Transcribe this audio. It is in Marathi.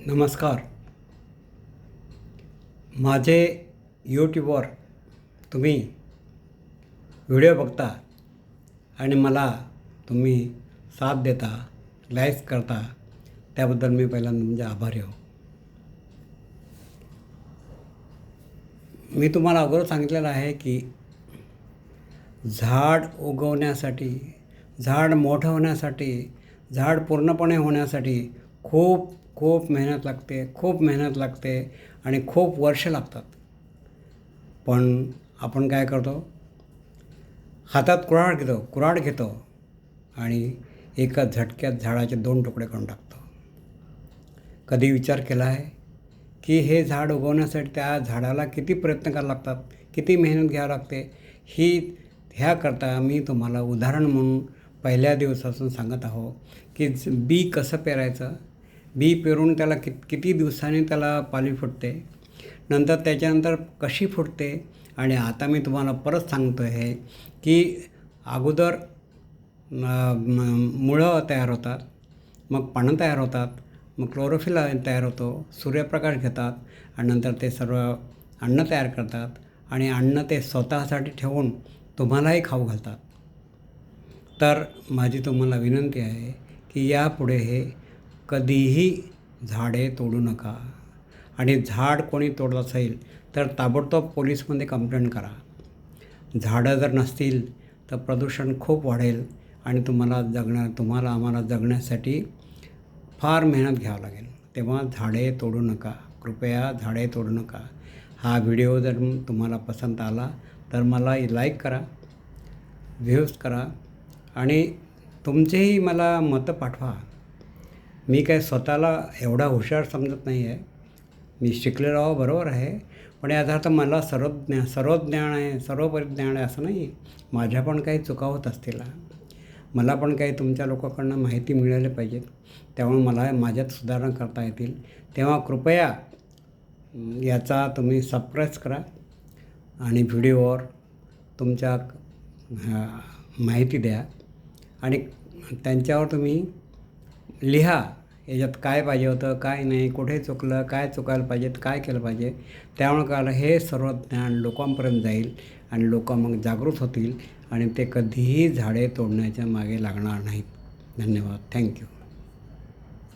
नमस्कार. माझे यूट्यूबवर तुम्ही व्हिडिओ बघता आणि मला तुम्ही साथ देता, लाईक करता, त्याबद्दल मी पहिल्यांदा तुमचे आभारी आहो. मी तुम्हाला अगोदर सांगितलेलं आहे की झाड उगवण्यासाठी, झाड मोठं होण्यासाठी, झाड पूर्णपणे होण्यासाठी खूप खूप मेहनत लागते आणि खूप वर्ष लागतात. पण आपण काय करतो, हातात कुऱ्हाड घेतो आणि एका झटक्यात झाडाचे 2 तुकडे करून टाकतो. कधी विचार केला आहे की हे झाड उगवण्यासाठी त्या झाडाला किती प्रयत्न करावे लागतात, किती मेहनत घ्यावी लागते? ह्याकरता मी तुम्हाला उदाहरण म्हणून पहिल्या दिवसापासून सांगत आहो की बी कसं पेरायचं, बी पेरून त्याला किती दिवसांनी त्याला पालवी फुटते, नंतर त्याच्यानंतर कशी फुटते. आणि आता मी तुम्हाला परत सांगतो आहे की अगोदर मुळं तयार होतात, मग पानं तयार होतात, मग क्लोरोफिल तयार होतो, सूर्यप्रकाश घेतात आणि नंतर ते सर्व अन्न तयार करतात आणि अन्न ते स्वतःसाठी ठेवून तुम्हालाही खाऊ घालतात. तर माझी तुम्हाला विनंती आहे की यापुढे हे कधीही झाडे तोडू नका. आणि झाड कोणी तोडत असेल तर ताबडतोब पोलीसमध्ये कंप्लेंट करा. झाडं जर नसतील तर प्रदूषण खूप वाढेल आणि तुम्हाला आम्हाला जगण्यासाठी फार मेहनत घ्यावं लागेल. तेव्हा झाडे तोडू नका, कृपया झाडे तोडू नका. हा व्हिडिओ जर तुम्हाला पसंत आला तर मला लाईक करा, व्ह्यूज करा आणि तुमचेही मला मतं पाठवा. मी काय स्वतःला एवढा हुशार समजत नाही आहे. मी शिकलेलो आहो, बरोबर आहे, पण याचा अर्थ मला सर्वज्ञान आहे, सर्वपरिज्ञान आहे असं नाही. माझ्या पण काही चुका होत असतील, मला पण काही तुमच्या लोकांकडून माहिती मिळाली पाहिजे, त्यामुळे मला माझ्यात सुधारणा करता येतील. तेव्हा कृपया याचा तुम्ही सबस्क्राईब करा आणि व्हिडिओवर तुमच्या माहिती द्या आणि त्यांच्यावर तुम्ही लिहा याच्यात काय पाहिजे होतं, काय नाही, कुठे चुकलं, काय चुकायला पाहिजेत, काय केलं पाहिजे. त्यामुळे काय हे सर्व ज्ञान लोकांपर्यंत जाईल आणि लोक मग जागृत होतील आणि ते कधीही झाडे तोडण्याच्या मागे लागणार नाहीत. धन्यवाद. थँक्यू.